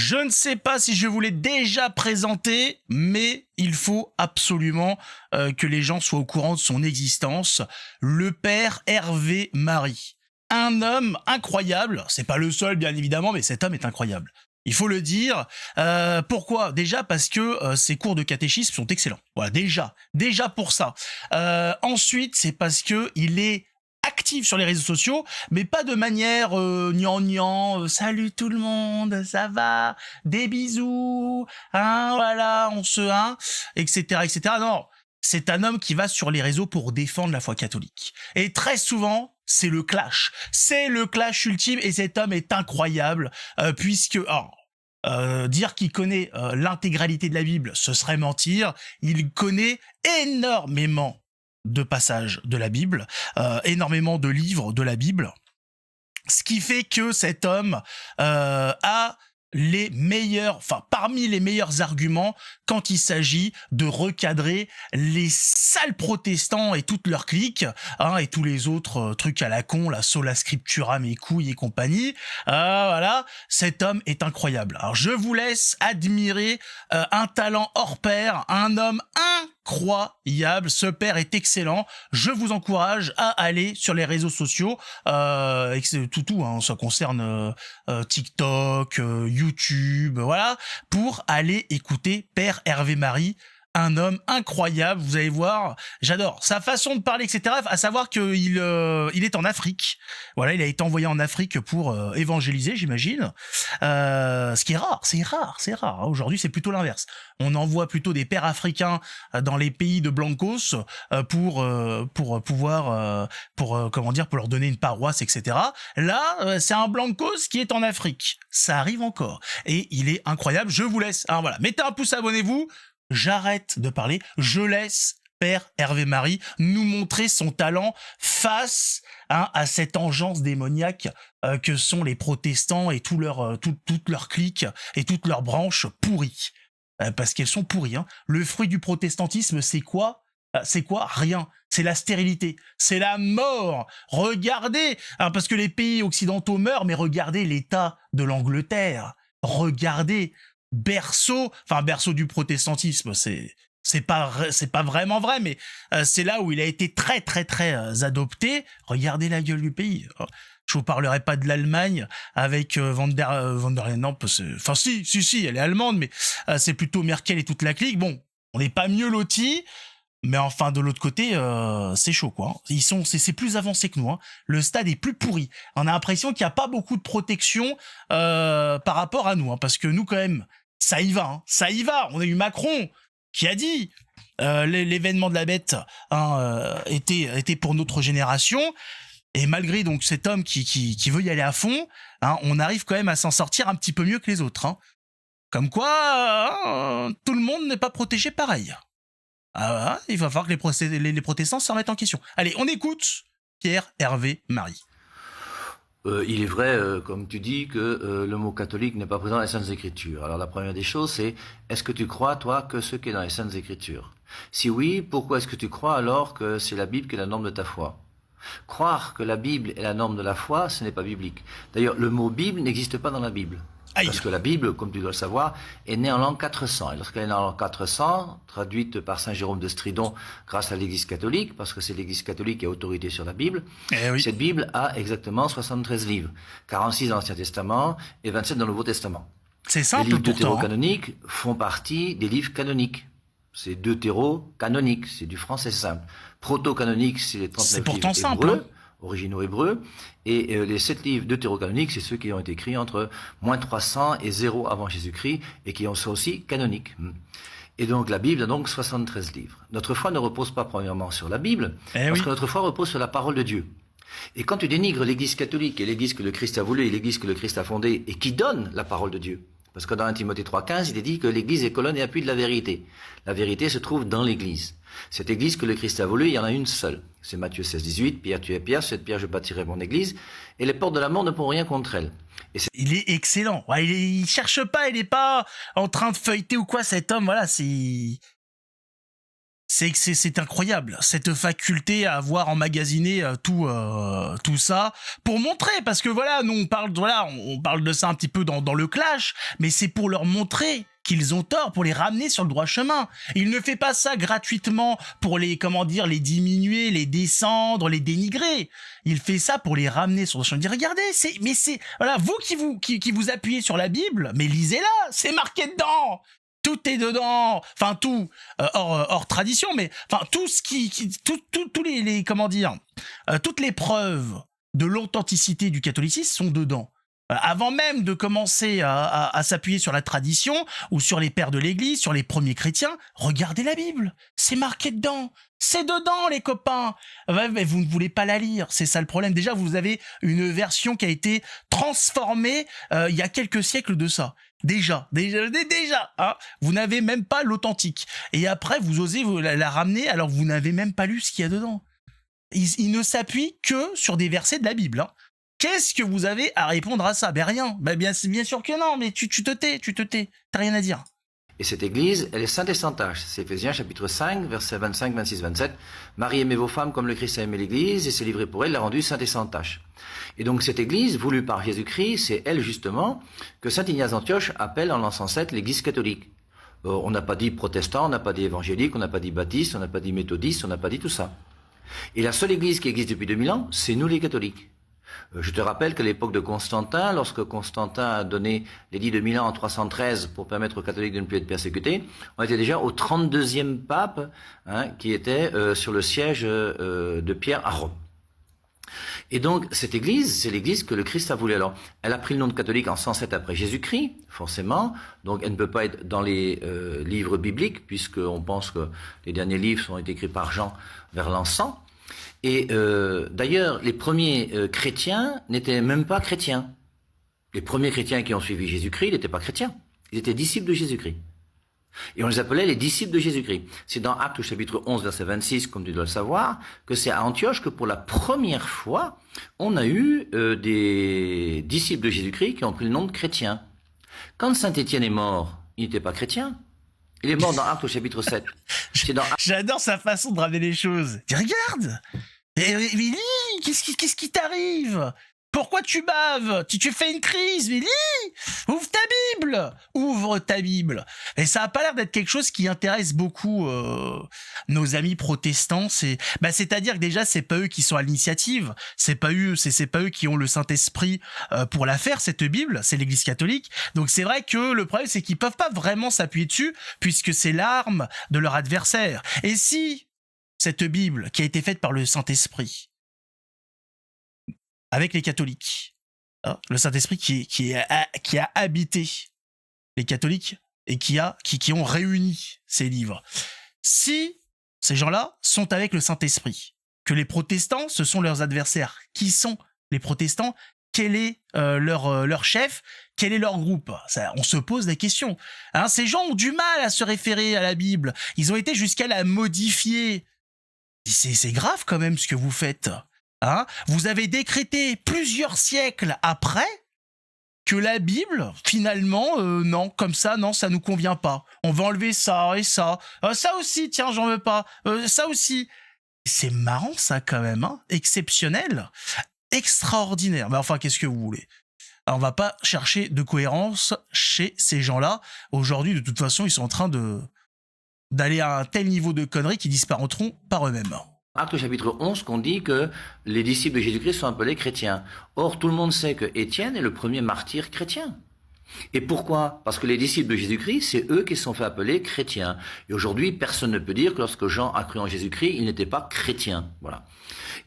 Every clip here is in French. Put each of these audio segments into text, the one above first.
Je ne sais pas si je vous l'ai déjà présenté, mais il faut absolument que les gens soient au courant de son existence. Le père Hervé Marie. Un homme incroyable. C'est pas le seul, bien évidemment, mais cet homme est incroyable. Il faut le dire. Pourquoi? Déjà parce que ses cours de catéchisme sont excellents. Voilà, déjà pour ça. Ensuite, c'est parce que il est actif sur les réseaux sociaux, mais pas de manière gnangnan, salut tout le monde, ça va, des bisous, hein, voilà, on se, hein, etc., etc. Non, c'est un homme qui va sur les réseaux pour défendre la foi catholique. Et très souvent, c'est le clash ultime, et cet homme est incroyable, puisque, dire qu'il connaît l'intégralité de la Bible, ce serait mentir. Il connaît énormément de passages de la Bible, énormément de livres de la Bible, ce qui fait que cet homme a les meilleurs, enfin parmi les meilleurs arguments quand il s'agit de recadrer les sales protestants et toutes leurs cliques, hein, et tous les autres trucs à la con, la sola scriptura, mes couilles et compagnie. Voilà, cet homme est incroyable. Alors je vous laisse admirer un talent hors pair, un homme incroyable. Ce père est excellent. Je vous encourage à aller sur les réseaux sociaux, et c'est tout, hein, ça concerne TikTok, YouTube, voilà, pour aller écouter Père Hervé Marie, un homme incroyable. Vous allez voir, j'adore sa façon de parler, etc. À savoir qu'il il est en Afrique. Voilà, il a été envoyé en Afrique pour évangéliser, j'imagine. Ce qui est rare, c'est rare. Aujourd'hui, c'est plutôt l'inverse. On envoie plutôt des pères africains dans les pays de Blancos pour pouvoir, comment dire, pour leur donner une paroisse, etc. Là, c'est un Blancos qui est en Afrique. Ça arrive encore. Et il est incroyable. Je vous laisse. Alors voilà, mettez un pouce, abonnez-vous. J'arrête de parler. Je laisse Père Hervé Marie nous montrer son talent face à cette engeance démoniaque que sont les protestants et toutes leurs cliques et toutes leurs branches pourries. Parce qu'elles sont pourries. Hein. Le fruit du protestantisme, c'est quoi? C'est quoi? Rien. C'est la stérilité. C'est la mort. Regardez, hein, parce que les pays occidentaux meurent, mais regardez l'état de l'Angleterre. Regardez, berceau du protestantisme. C'est pas vraiment vrai, mais c'est là où il a été très adopté. Regardez la gueule du pays. Je vous parlerai pas de l'Allemagne avec von der Leyen, non, enfin si, elle est allemande, mais c'est plutôt Merkel et toute la clique. Bon, on n'est pas mieux lotis, mais enfin de l'autre côté, c'est chaud quoi. C'est plus avancé que nous. Hein. Le stade est plus pourri. On a l'impression qu'il y a pas beaucoup de protection par rapport à nous, hein, parce que nous quand même, ça y va. On a eu Macron qui a dit l'événement de la bête, hein, était pour notre génération. Et malgré donc cet homme qui veut y aller à fond, hein, on arrive quand même à s'en sortir un petit peu mieux que les autres. Hein. Comme quoi, tout le monde n'est pas protégé pareil. Ah, il va falloir que les protestants se remettent en question. Allez, on écoute Pierre Hervé Marie. Il est vrai, comme tu dis, que le mot catholique n'est pas présent dans les Saintes Écritures. Alors la première des choses, c'est est-ce que tu crois, toi, que ce qui est dans les Saintes Écritures? Si oui, pourquoi est-ce que tu crois alors que c'est la Bible qui est la norme de ta foi? Croire que la Bible est la norme de la foi, ce n'est pas biblique. D'ailleurs, le mot Bible n'existe pas dans la Bible. Aïe. Parce que la Bible, comme tu dois le savoir, est née en l'an 400. Et lorsqu'elle est née en l'an 400, traduite par saint Jérôme de Stridon grâce à l'Église catholique, parce que c'est l'Église catholique qui a autorité sur la Bible, oui. Cette Bible a exactement 73 livres. 46 dans l'Ancien Testament et 27 dans le Nouveau Testament. C'est simple. Les livres pourtant. deutérocanoniques font partie des livres canoniques. C'est deutéro-canonique, c'est du français simple. Proto-canonique, c'est les 39 livres simple, hébreux, originaux hébreux. Et les 7 livres deutérocanoniques, c'est ceux qui ont été écrits entre moins 300 et 0 avant Jésus-Christ et qui sont aussi canoniques. Et donc la Bible a donc 73 livres. Notre foi ne repose pas premièrement sur la Bible, parce que notre foi repose sur la parole de Dieu. Et quand tu dénigres l'Église catholique et l'Église que le Christ a voulu et l'Église que le Christ a fondée et qui donne la parole de Dieu, parce que dans 1 Timothée 3,15, il est dit que l'Église est colonne et appui de la vérité. La vérité se trouve dans l'Église. Cette Église que le Christ a voulu, il y en a une seule. C'est Matthieu 16,18, Pierre, tu es Pierre, cette pierre je bâtirai mon Église, et les portes de la mort ne pourront rien contre elle. Il est excellent. Ouais, il cherche pas, il est pas en train de feuilleter ou quoi, cet homme, voilà, c'est c'est incroyable, cette faculté à avoir emmagasiné tout ça pour montrer, parce que voilà, nous on parle de ça un petit peu dans le clash, mais c'est pour leur montrer qu'ils ont tort, pour les ramener sur le droit chemin. Il ne fait pas ça gratuitement pour les les diminuer, les descendre, les dénigrer. Il fait ça pour les ramener sur le chemin. Il dit regardez, voilà, vous qui vous appuyez sur la Bible, mais lisez-la, c'est marqué dedans. Tout est dedans, enfin tout hors tradition, mais enfin tout ce tous les toutes les preuves de l'authenticité du catholicisme sont dedans. Avant même de commencer à s'appuyer sur la tradition ou sur les pères de l'Église, sur les premiers chrétiens, regardez la Bible, c'est marqué dedans, c'est dedans les copains. Mais vous ne voulez pas la lire, c'est ça le problème. Déjà vous avez une version qui a été transformée il y a quelques siècles de ça. Déjà, hein, vous n'avez même pas l'authentique. Et après vous osez la ramener alors que vous n'avez même pas lu ce qu'il y a dedans. Il ne s'appuie que sur des versets de la Bible, hein. Qu'est-ce que vous avez à répondre à ça? Ben rien. Ben bien sûr que non, mais tu te tais. T'as rien à dire. Et cette église, elle est sainte et sans tache. C'est Éphésiens chapitre 5, versets 25, 26, 27. Marie, aimez vos femmes comme le Christ a aimé l'église et s'est livré pour elle, l'a rendue sainte et sans tache. Et donc cette église, voulue par Jésus-Christ, c'est elle justement que saint Ignace d'Antioche appelle en l'an 107 l'église catholique. On n'a pas dit protestant, on n'a pas dit évangélique, on n'a pas dit baptiste, on n'a pas dit méthodiste, on n'a pas dit tout ça. Et la seule église qui existe depuis 2000 ans, c'est nous les catholiques. Je te rappelle qu'à l'époque de Constantin, lorsque Constantin a donné l'édit de Milan en 313 pour permettre aux catholiques de ne plus être persécutés, on était déjà au 32e pape, hein, qui était sur le siège de Pierre à Rome. Et donc cette église, c'est l'église que le Christ a voulu. Alors, elle a pris le nom de catholique en 107 après Jésus-Christ, forcément, donc elle ne peut pas être dans les livres bibliques, puisqu'on pense que les derniers livres ont été écrits par Jean vers l'an 100. Et d'ailleurs, les premiers chrétiens n'étaient même pas chrétiens. Les premiers chrétiens qui ont suivi Jésus-Christ n'étaient pas chrétiens. Ils étaient disciples de Jésus-Christ. Et on les appelait les disciples de Jésus-Christ. C'est dans Actes chapitre 11, verset 26, comme tu dois le savoir, que c'est à Antioche que pour la première fois, on a eu des disciples de Jésus-Christ qui ont pris le nom de chrétiens. Quand Saint Étienne est mort, il n'était pas chrétien. Il est mort dans Actes au chapitre 7. J'adore sa façon de ramener les choses. Dis, regarde, mais lis, qu'est-ce qui t'arrive? Pourquoi tu baves? Tu fais une crise, mais lis! Ouvre ta Bible! Et ça a pas l'air d'être quelque chose qui intéresse beaucoup nos amis protestants. C'est-à-dire que déjà, c'est pas eux qui sont à l'initiative. C'est pas eux qui ont le Saint-Esprit pour la faire, cette Bible. C'est l'Église catholique. Donc c'est vrai que le problème, c'est qu'ils peuvent pas vraiment s'appuyer dessus, puisque c'est l'arme de leur adversaire. Et si cette Bible, qui a été faite par le Saint-Esprit, avec les catholiques, hein, le Saint-Esprit qui a habité les catholiques et qui ont réuni ces livres. Si ces gens-là sont avec le Saint-Esprit, que les protestants, ce sont leurs adversaires, qui sont les protestants, quel est leur chef, quel est leur groupe? Ça, on se pose la question. Hein, ces gens ont du mal à se référer à la Bible. Ils ont été jusqu'à la modifier. C'est grave quand même ce que vous faites. Hein, vous avez décrété plusieurs siècles après que la Bible, finalement, non, comme ça, non, ça nous convient pas. On va enlever ça et ça. Ça aussi, tiens, j'en veux pas. Ça aussi. C'est marrant, ça, quand même, hein, exceptionnel, extraordinaire. Mais enfin, qu'est-ce que vous voulez? Alors, on va pas chercher de cohérence chez ces gens-là. Aujourd'hui, de toute façon, ils sont en train d'aller à un tel niveau de conneries qu'ils disparaîtront par eux-mêmes. Acte chapitre 11, qu'on dit que les disciples de Jésus-Christ sont appelés chrétiens. Or, tout le monde sait que Étienne est le premier martyr chrétien. Et pourquoi? Parce que les disciples de Jésus-Christ, c'est eux qui se sont fait appeler chrétiens. Et aujourd'hui, personne ne peut dire que lorsque Jean a cru en Jésus-Christ, il n'était pas chrétien. Voilà.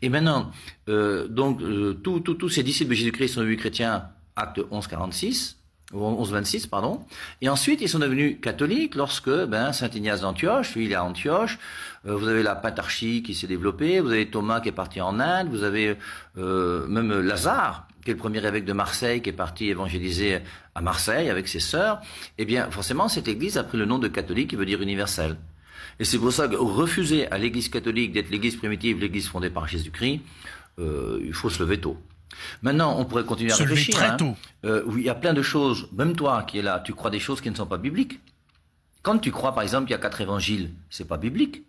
Et maintenant, tous ces disciples de Jésus-Christ sont devenus chrétiens, acte 11, 46. 11-26, pardon. Et ensuite, ils sont devenus catholiques lorsque Saint Ignace d'Antioche, lui, il est à Antioche. Vous avez la pentarchie qui s'est développée. Vous avez Thomas qui est parti en Inde. Vous avez même Lazare, qui est le premier évêque de Marseille, qui est parti évangéliser à Marseille avec ses sœurs. Eh bien, forcément, cette église a pris le nom de catholique, qui veut dire universel. Et c'est pour ça que refuser à l'église catholique d'être l'église primitive, l'église fondée par Jésus-Christ, il faut se lever tôt. Maintenant, on pourrait continuer à réfléchir. Très tôt. Oui, il y a plein de choses. Même toi qui es là, tu crois des choses qui ne sont pas bibliques. Quand tu crois, par exemple, qu'il y a 4 évangiles, c'est pas biblique.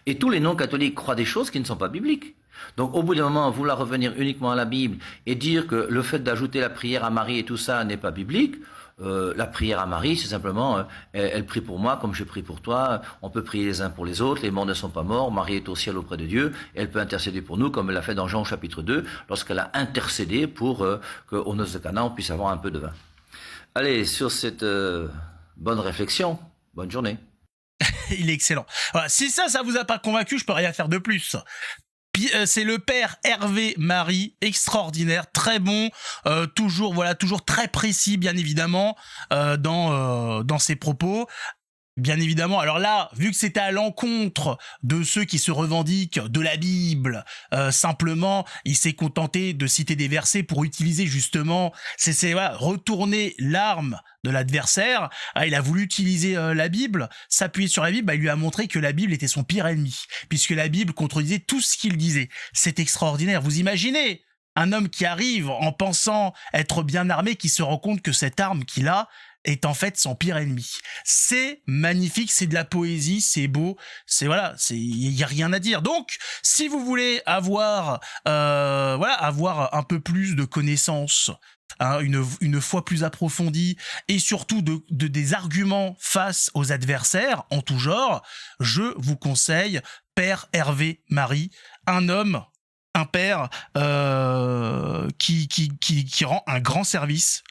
Et tous les non-catholiques croient des choses qui ne sont pas bibliques. Donc au bout d'un moment, vouloir revenir uniquement à la Bible et dire que le fait d'ajouter la prière à Marie et tout ça n'est pas biblique, la prière à Marie, c'est simplement, elle prie pour moi comme je prie pour toi, on peut prier les uns pour les autres, les morts ne sont pas morts, Marie est au ciel auprès de Dieu, elle peut intercéder pour nous comme elle l'a fait dans Jean chapitre 2, lorsqu'elle a intercédé pour qu'aux noces de Cana, on puisse avoir un peu de vin. Allez, sur cette bonne réflexion, bonne journée. Il est excellent. Voilà, si ça vous a pas convaincu, je peux rien faire de plus. C'est le père Hervé Marie, extraordinaire, très bon, toujours très précis, bien évidemment, dans ses propos. Bien évidemment, alors là, vu que c'était à l'encontre de ceux qui se revendiquent de la Bible, simplement, il s'est contenté de citer des versets pour utiliser justement, voilà, retourner l'arme de l'adversaire. Il a voulu utiliser la Bible, s'appuyer sur la Bible, il lui a montré que la Bible était son pire ennemi, puisque la Bible contredisait tout ce qu'il disait. C'est extraordinaire, vous imaginez un homme qui arrive en pensant être bien armé, qui se rend compte que cette arme qu'il a est en fait son pire ennemi. C'est magnifique, c'est de la poésie, c'est beau, il y a rien à dire. Donc, si vous voulez avoir un peu plus de connaissances, hein, une foi plus approfondie et surtout des arguments face aux adversaires en tout genre, je vous conseille Père Hervé Marie, un père qui rend un grand service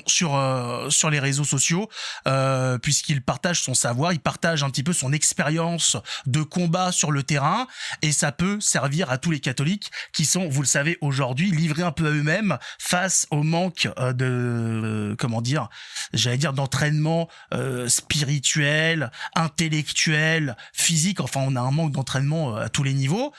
sur les réseaux sociaux, puisqu'il partage son savoir, il partage un petit peu son expérience de combat sur le terrain, et ça peut servir à tous les catholiques qui sont, vous le savez, aujourd'hui livrés un peu à eux-mêmes face au manque d'entraînement spirituel, intellectuel, physique. Enfin, on a un manque d'entraînement à tous les niveaux.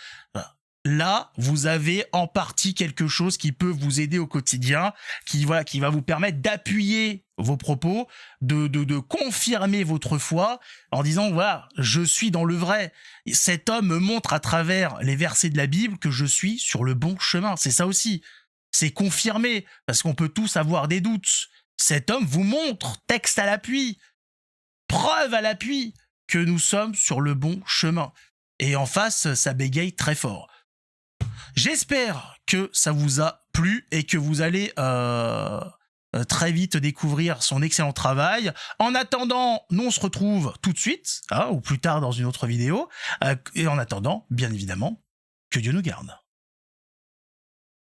Là, vous avez en partie quelque chose qui peut vous aider au quotidien, qui va vous permettre d'appuyer vos propos, de confirmer votre foi en disant, voilà, je suis dans le vrai. Cet homme me montre à travers les versets de la Bible que je suis sur le bon chemin. C'est ça aussi. C'est confirmé, parce qu'on peut tous avoir des doutes. Cet homme vous montre, texte à l'appui, preuve à l'appui, que nous sommes sur le bon chemin. Et en face, ça bégaye très fort. J'espère que ça vous a plu et que vous allez très vite découvrir son excellent travail. En attendant, nous on se retrouve tout de suite, ou plus tard dans une autre vidéo. Et en attendant, bien évidemment, que Dieu nous garde.